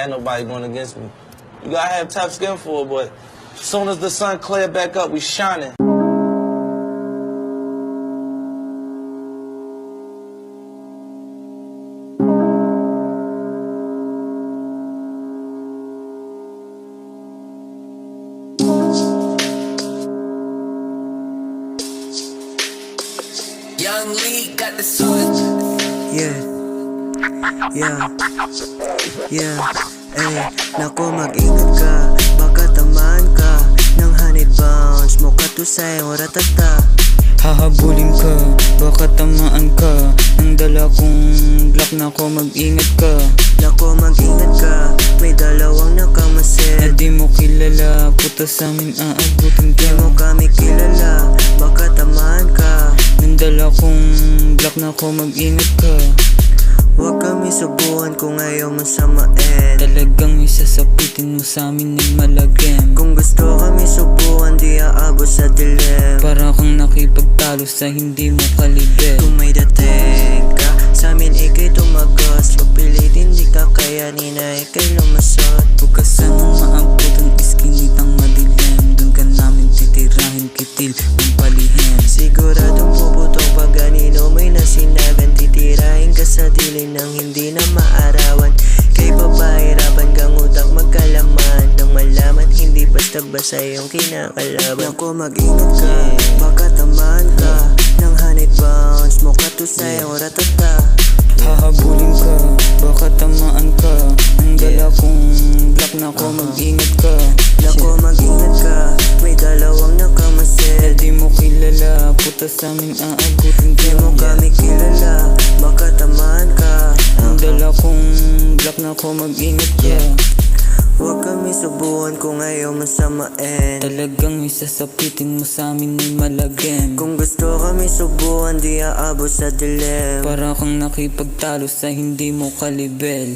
Ain't nobody going against me. You gotta have tough skin for it, but as soon as the sun clear back up, we shining. Young Lee got the switch. Yeah, naku mag-ingat ka, baka tamaan ka ng honey bounce mo katusay o ratata. Hahabulin ka, baka tamaan ka ng dala kong Glock. Nako mag-ingat ka, Naku mag-ingat ka, may dalawang na nakamasid. di mo kilala, puta sa amin aabutin ka. Di mo kami kilala, baka tamaan ka Ng dala kong Glock. Nako mag-ingat ka, huwag kami subuhan kung ayaw mo samain. talagang isasapitin mo sa amin ay malagim. Kung gusto kami subuhan, di aabot sa dilim. Para kang nakipagtalo sa hindi mo kalibel. Kung may dating ka sa amin, ikay tumagos. Pagpilitin di ka kayanin na ikay lumasot. Huwag ka sanang maabutan, iskinitang madilim. Doon ka namin titirahin, kitil ng palihim. Siguradong puputong pag ganino may nasinagan. Titirahin ka sa dilim ng hindi na maarawan. Kay papahirapan kang utak magkalaman nang malaman hindi basta-basta yung kinakalaban. Naku mag-ingat ka, baka tamaan ka ng honey bounce mo katusay o ratata. Hahabulin ka, baka tamaan ka ng dala kong Glock. Nako mag-ingat ka, Naku mag-ingat ka, may dalawang nakamasid. di mo kilala, puta sa amin aabutin ka. Di mo kami kilala, baka tamaan ka. Ang dala kong Glock. Nako mag-ingat ka, Huwag kami subuhan kung ayaw mo samain. talagang isasapitin mo sa amin ay malagim. Kung gusto kami subuhan, di aabot sa dilim. Para kang nakipagtalo sa hindi mo kalibel.